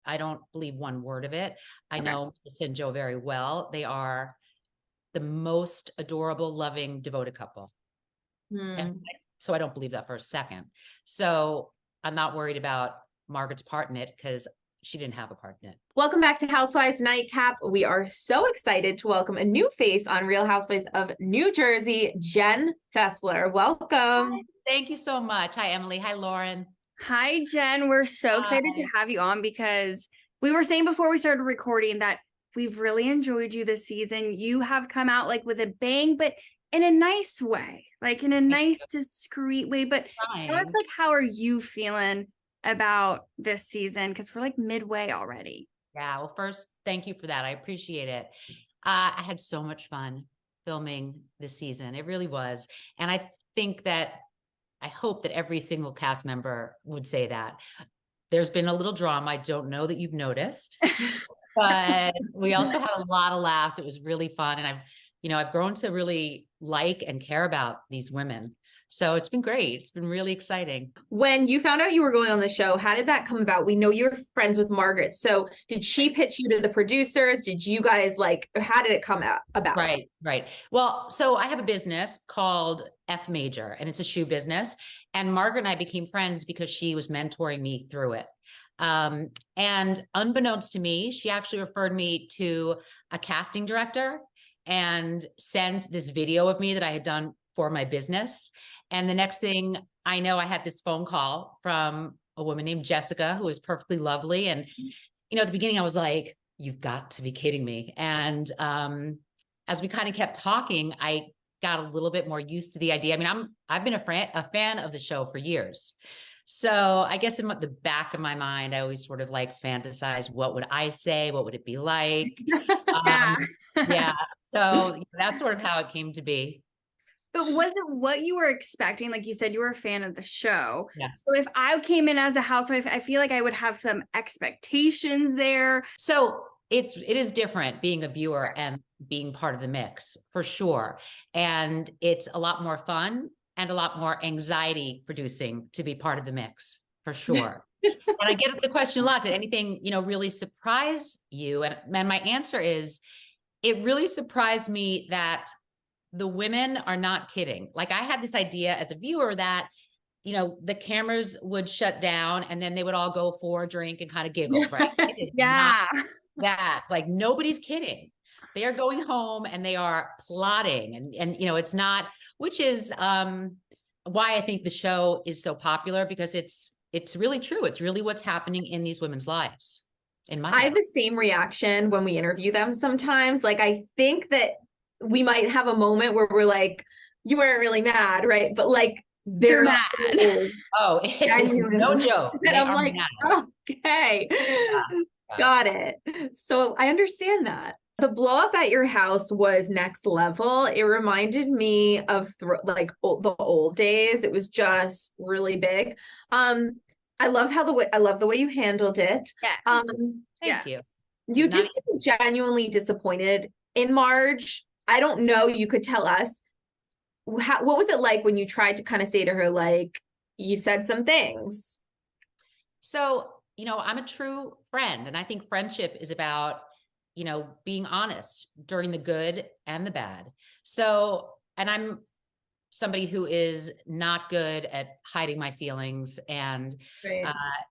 I don't believe one word of it. I know Melissa and Joe very well. They are the most adorable, loving, devoted couple. And so I don't believe that for a second. So I'm not worried about Margaret's part in it because she didn't have a part in it. Welcome back to Housewives Nightcap. We are so excited to welcome a new face on Real Housewives of New Jersey, Jen Fessler. Welcome. Hi, thank you so much. Hi, Emily. Hi, Lauren. Hi, Jen. We're so excited to have you on because we were saying before we started recording that we've really enjoyed you this season. You have come out like with a bang, but in a nice way, like in a nice, discreet way. But tell us, like, how are you feeling about this season? Because we're like midway already. Yeah. Well, first, thank you for that. I appreciate it. I had so much fun filming this season. It really was. And I hope that every single cast member would say that. There's been a little drama. I don't know that you've noticed, but we also had a lot of laughs. It was really fun. And I've grown to really like and care about these women. So it's been great. It's been really exciting. When you found out you were going on the show, how did that come about? We know you're friends with Margaret. So did she pitch you to the producers? Did you guys how did it come about? Right. Well, so I have a business called F Major, and it's a shoe business. And Margaret and I became friends because she was mentoring me through it. And unbeknownst to me, she actually referred me to a casting director and sent this video of me that I had done for my business. And the next thing I know, I had this phone call from a woman named Jessica, who was perfectly lovely. And, at the beginning I was like, you've got to be kidding me. And as we kind of kept talking, I got a little bit more used to the idea. I mean, I've been a fan of the show for years. So I guess in the back of my mind, I always sort of like fantasize, what would I say? What would it be like? Yeah. So that's sort of how it came to be. But was it what you were expecting? Like you said, you were a fan of the show. Yeah. So if I came in as a housewife, I feel like I would have some expectations there. So it is different being a viewer and being part of the mix, for sure. And it's a lot more fun and a lot more anxiety producing to be part of the mix, for sure. And I get the question a lot, did anything, really surprise you? And my answer is, it really surprised me that the women are not kidding. Like, I had this idea as a viewer that, the cameras would shut down and then they would all go for a drink and kind of giggle, right? That, like, nobody's kidding. They are going home and they are plotting and it's not, which is why I think the show is so popular, because it's really true. It's really what's happening in these women's lives. I have the same reaction when we interview them sometimes. Like, I think that we might have a moment where we're like, you weren't really mad, right? But like, they're mad. Oh, it's no joke. And I'm like, mad. Okay, got it. So I understand that. The blow up at your house was next level. It reminded me of the old days. It was just really big. I love the way you handled it. Yes. Thank you. You did seem genuinely disappointed in Marge. I don't know. You could tell us what was it like when you tried to kind of say to her, like, you said some things. So, I'm a true friend, and I think friendship is about, being honest during the good and the bad. So, and I'm somebody who is not good at hiding my feelings and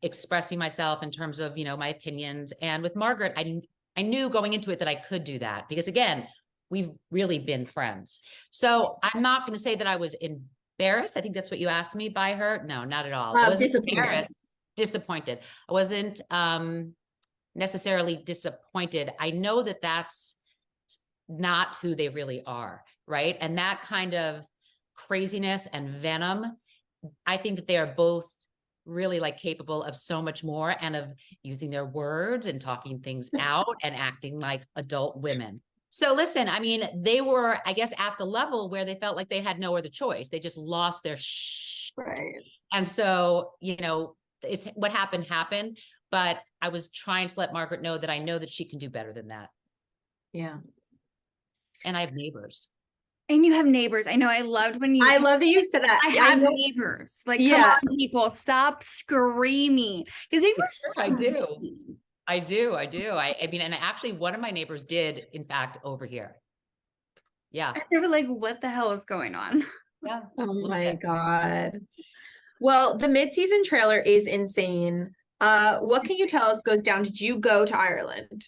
expressing myself in terms of, my opinions. And with Margaret, I knew going into it that I could do that because, again, we've really been friends. So I'm not going to say that I was embarrassed. I think that's what you asked me, by her. No, not at all. I was disappointed. I wasn't necessarily disappointed. I know that that's not who they really are, right? And that kind of craziness and venom, I think that they are both really like capable of so much more, and of using their words and talking things out and acting like adult women. So listen, I mean, they were, I guess, at the level where they felt like they had no other choice. They just lost their right. And so, it's what happened. But I was trying to let Margaret know that I know that she can do better than that. Yeah. And I have neighbors. And you have neighbors. I know. I loved when you. I love that you said that. I have neighbors. Like, come on, people, stop screaming, because they were. I do. I do. I mean, and actually one of my neighbors did in fact overhear. Yeah. They were like, what the hell is going on? Yeah. Oh my God. Well, the mid-season trailer is insane. What can you tell us goes down? Did you go to Ireland?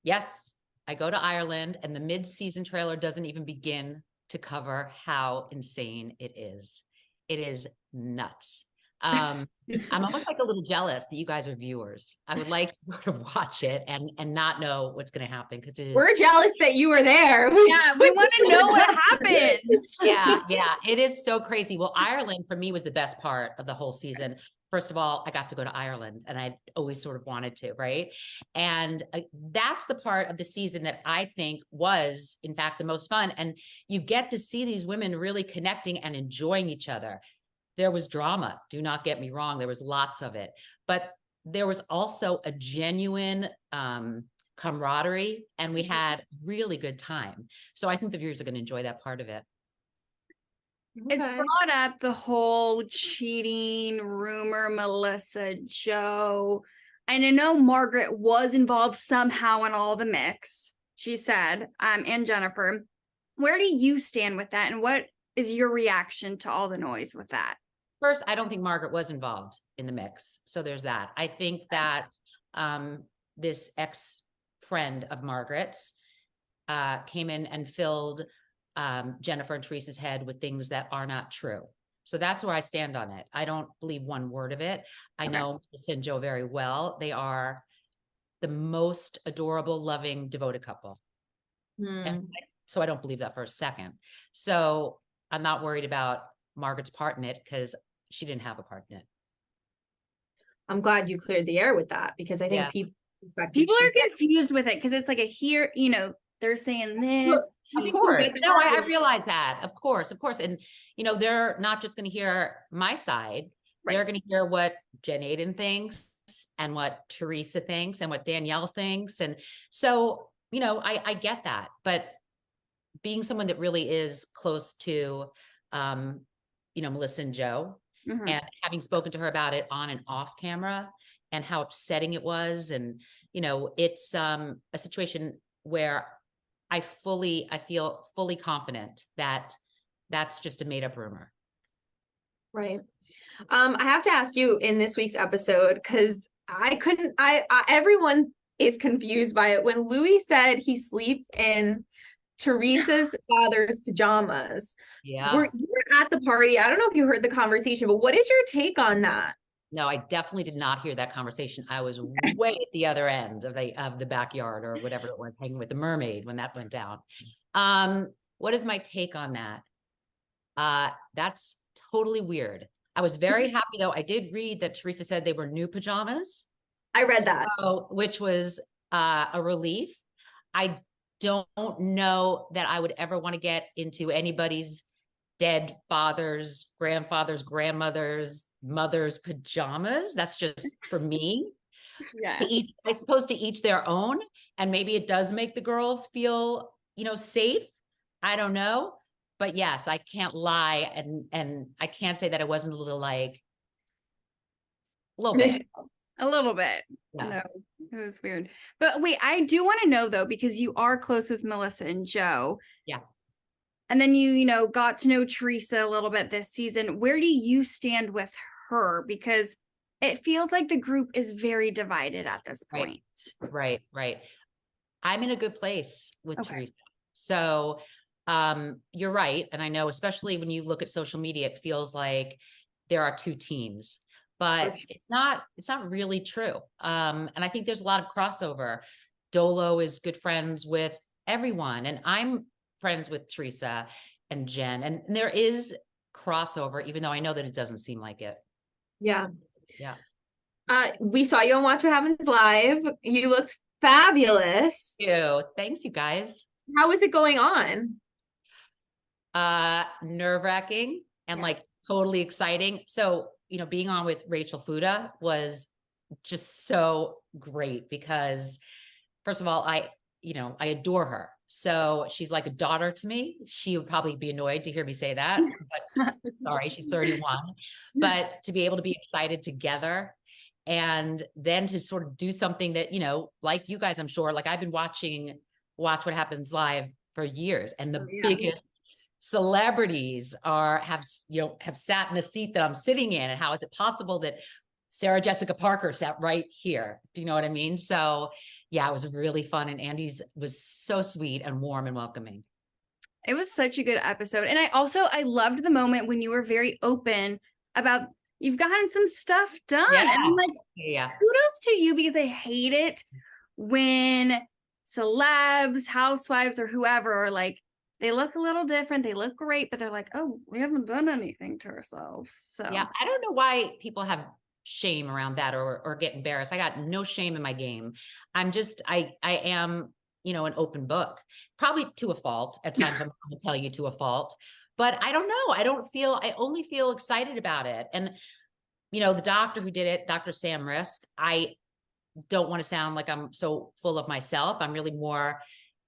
Yes, I go to Ireland, and the mid-season trailer doesn't even begin to cover how insane it is. It is nuts. I'm almost like a little jealous that you guys are viewers. I would like to sort of watch it and not know what's going to happen, because it is. We're jealous that you were there. Yeah, we want to know what happens. Yeah, it is so crazy. Well, Ireland for me was the best part of the whole season. First of all, I got to go to Ireland, and I always sort of wanted to, right? And that's the part of the season that I think was, in fact, the most fun. And you get to see these women really connecting and enjoying each other. There was drama, do not get me wrong. There was lots of it, but there was also a genuine camaraderie, and we had really good time. So I think the viewers are going to enjoy that part of it. It's brought up the whole cheating rumor, Melissa, Joe. And I know Margaret was involved somehow in all the mix, she said, and Jennifer. Where do you stand with that? And what is your reaction to all the noise with that? First, I don't think Margaret was involved in the mix. So there's that. I think that this ex-friend of Margaret's came in and filled Jennifer and Teresa's head with things that are not true. So that's where I stand on it. I don't believe one word of it. I know Melissa and Joe very well. They are the most adorable, loving, devoted couple. And so I don't believe that for a second. So I'm not worried about Margaret's part in it, because she didn't have a part in it. I'm glad you cleared the air with that, because I think people are confused with it, because it's like they're saying this. Of course. No, I realize that. Of course. And, they're not just going to hear my side. Right. They're going to hear what Jen Aiden thinks, and what Teresa thinks, and what Danielle thinks. And so, I get that. But being someone that really is close to, Melissa and Joe, and having spoken to her about it on and off camera, and how upsetting it was. And, it's a situation where I feel fully confident that that's just a made up rumor. Right. I have to ask you in this week's episode, because everyone is confused by it. When Louis said he sleeps in Teresa's father's pajamas. Yeah. You were at the party. I don't know if you heard the conversation, but what is your take on that? No, I definitely did not hear that conversation. I was way at the other end of the backyard, or whatever it was, hanging with the mermaid when that went down. What is my take on that? That's totally weird. I was very happy, though. I did read that Teresa said they were new pajamas. I read that. Which was a relief. I don't know that I would ever want to get into anybody's dead father's, grandfather's, grandmother's, mother's pajamas. That's just for me. Yes. I suppose to each their own. And maybe it does make the girls feel, safe. I don't know. But yes, I can't lie. And I can't say that it wasn't a little bit. A little bit. Yeah. No, it was weird. But wait, I do want to know, though, because you are close with Melissa and Joe. Yeah. And then you got to know Teresa a little bit this season. Where do you stand with her? Because it feels like the group is very divided at this point. Right. I'm in a good place with Teresa. So you're right. And I know, especially when you look at social media, it feels like there are two teams. But it's not really true. And I think there's a lot of crossover. Dolo is good friends with everyone. And I'm friends with Teresa and Jen. And there is crossover, even though I know that it doesn't seem like it. Yeah. We saw you on Watch What Happens Live. You looked fabulous. Thank you. Thanks, you guys. How is it going on? Nerve-wracking and totally exciting. So, being on with Rachel Fuda was just so great, because first of all, I adore her. So she's like a daughter to me. She would probably be annoyed to hear me say that, but sorry, she's 31, but to be able to be excited together And then to sort of do something that, you know, like you guys, I'm sure, like I've been Watch What Happens Live for years, and the biggest celebrities have sat in the seat that I'm sitting in, and how is it possible that Sarah Jessica Parker sat right here? Do you know what I mean? So yeah, it was really fun, and Andy's was so sweet and warm and welcoming. It was such a good episode. And I loved the moment when you were very open about you've gotten some stuff done. Yeah. And I'm like, yeah, kudos to you, because I hate it when celebs, housewives, or whoever are like, they look a little different, they look great, but they're like, oh, we haven't done anything to ourselves. So yeah, I don't know why people have shame around that or get embarrassed. I got no shame in my game. I'm just, I am, you know, an open book, probably to a fault. At times I'm going to tell you to a fault, but I don't know. I only feel excited about it. And, you know, the doctor who did it, Dr. Sam Risk, I don't want to sound like I'm so full of myself. I'm really more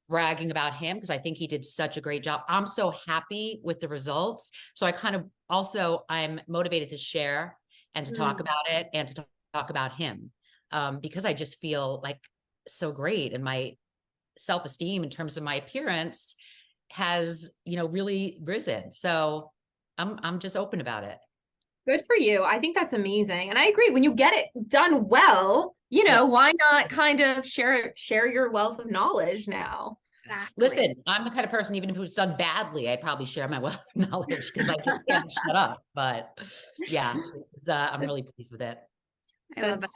bragging about him because I think he did such a great job. I'm so happy with the results. So I kind of also, I'm motivated to share and to talk about it and to talk about him, because I just feel like so great, and my self-esteem in terms of my appearance has, you know, really risen. So I'm just open about it. Good for you. I think that's amazing. And I agree, when you get it done well, you know, why not kind of share your wealth of knowledge now? Exactly. Listen, I'm the kind of person, even if it was done badly, I'd probably share my wealth of knowledge because I just can't shut up. But yeah, I'm really pleased with it. I love that.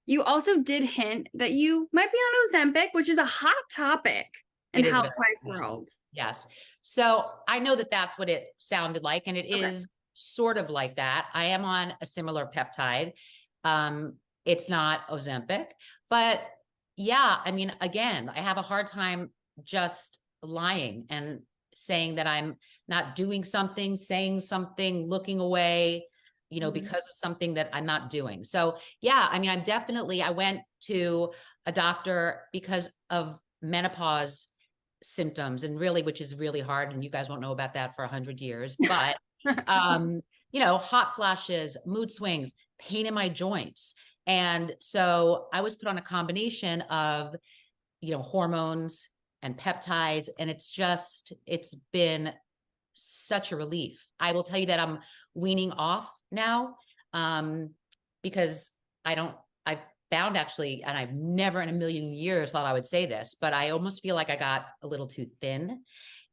You also did hint that you might be on Ozempic, which is a hot topic in housewife world. Yes. So I know that that's what it sounded like, and it is sort of like that. I am on a similar peptide. It's not Ozempic, but yeah, I mean, again, I have a hard time just lying and saying that I'm not doing something, saying something, looking away, you know, because of something that I'm not doing. So yeah, I mean, I went to a doctor because of menopause symptoms, and really, which is really hard. And you guys won't know about that for 100 years, but, you know, hot flashes, mood swings, pain in my joints. And so I was put on a combination of, you know, hormones and peptides, and it's been such a relief. I will tell you that I'm weaning off now, because I've found actually, and I've never in a million years thought I would say this, but I almost feel like I got a little too thin.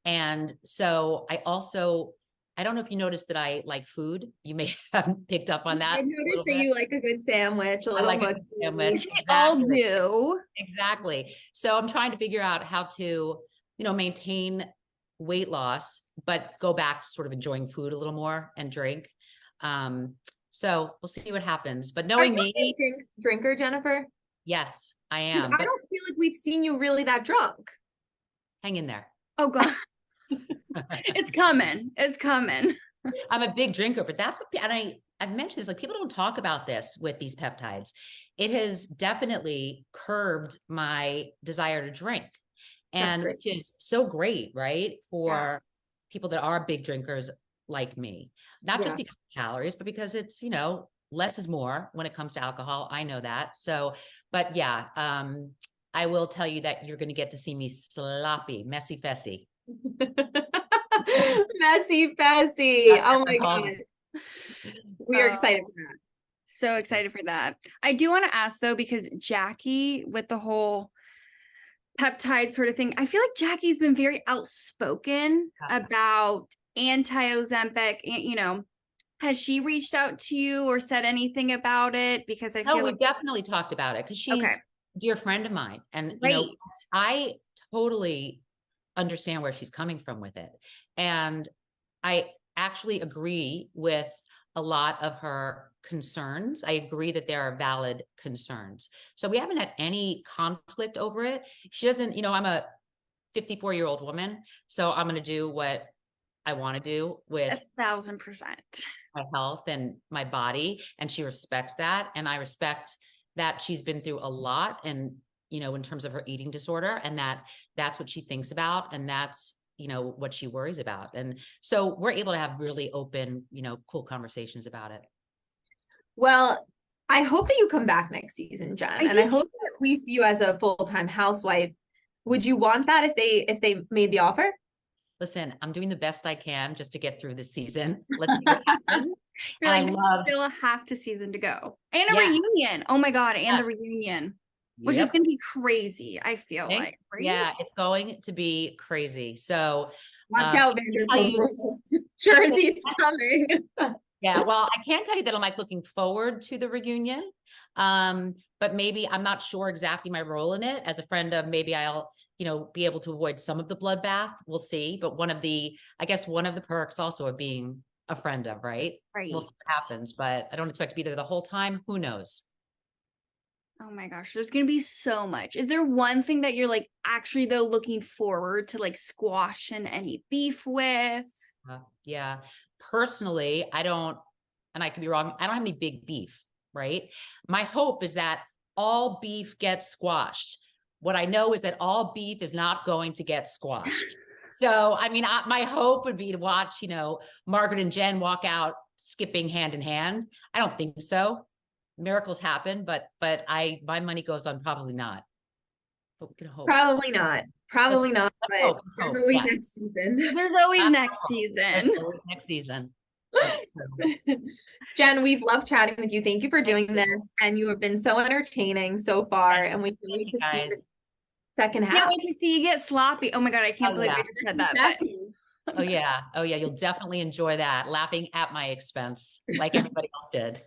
And so I don't know if you noticed that I like food. You may have picked up on that. I noticed that you like a good sandwich, a little good sandwich. We all do. Exactly. So I'm trying to figure out how to, you know, maintain weight loss, but go back to sort of enjoying food a little more and drink. So we'll see what happens. But knowing me, drinker, Jennifer? Yes, I am. I don't feel like we've seen you really that drunk. Hang in there. Oh God. It's coming. It's coming. I'm a big drinker, but that's what, and I've mentioned this, like people don't talk about this with these peptides. It has definitely curbed my desire to drink, and which is so great, right? For people that are big drinkers like me, not just because of calories, but because it's, you know, less is more when it comes to alcohol. I know that. So, but yeah, I will tell you that you're going to get to see me sloppy, messy fessy. Messy Fessy. Oh my God. We are excited for that. So excited for that. I do want to ask though, because Jackie, with the whole peptide sort of thing, I feel like Jackie's been very outspoken about anti-Ozempic. You know, has she reached out to you or said anything about it? Because I feel we definitely talked about it, because she's a dear friend of mine. And, you know, I totally understand where she's coming from with it. And I actually agree with a lot of her concerns. I agree that there are valid concerns. So we haven't had any conflict over it. She doesn't, you know, I'm a 54-year-old woman, so I'm going to do what I want to do with 1,000% my health and my body. And she respects that. And I respect that she's been through a lot, and, you know, in terms of her eating disorder, and that's what she thinks about. And that's, you know, what she worries about. And so we're able to have really open, you know, cool conversations about it. Well, I hope that you come back next season, Jen. I hope that we see you as a full-time housewife. Would you want that if they made the offer? Listen, I'm doing the best I can just to get through this season. Let's see what happens. You're like, still a half to season to go. And a reunion. Oh my God. And the reunion, which is going to be crazy. I feel like, right? Yeah, it's going to be crazy. So watch out, Vanderpump Rules. Jersey's coming. Yeah, well, I can't tell you that I'm like looking forward to the reunion. But maybe I'm not sure exactly my role in it. As a friend of, maybe I'll, be able to avoid some of the bloodbath. We'll see. But I guess one of the perks also of being a friend of, right? Right. We'll see what happens, but I don't expect to be there the whole time. Who knows? Oh my gosh, there's going to be so much. Is there one thing that you're like actually though looking forward to like squashing any beef with? Yeah. Personally, I don't, and I could be wrong, I don't have any big beef, right? My hope is that all beef gets squashed. What I know is that all beef is not going to get squashed. So, I mean, my hope would be to watch, Margaret and Jen walk out skipping hand in hand. I don't think so. Miracles happen, but my money goes on probably not. But we can hope. Probably not. But there's always next season. There's always next season. There's always next season. That's true. Jen, we've loved chatting with you. Thank you for doing this. And you have been so entertaining so far. And we can't wait to see the second half. Can't wait to see you get sloppy. Oh my God, I can't believe I just said that. Oh yeah. You'll definitely enjoy that. Laughing at my expense like everybody else did.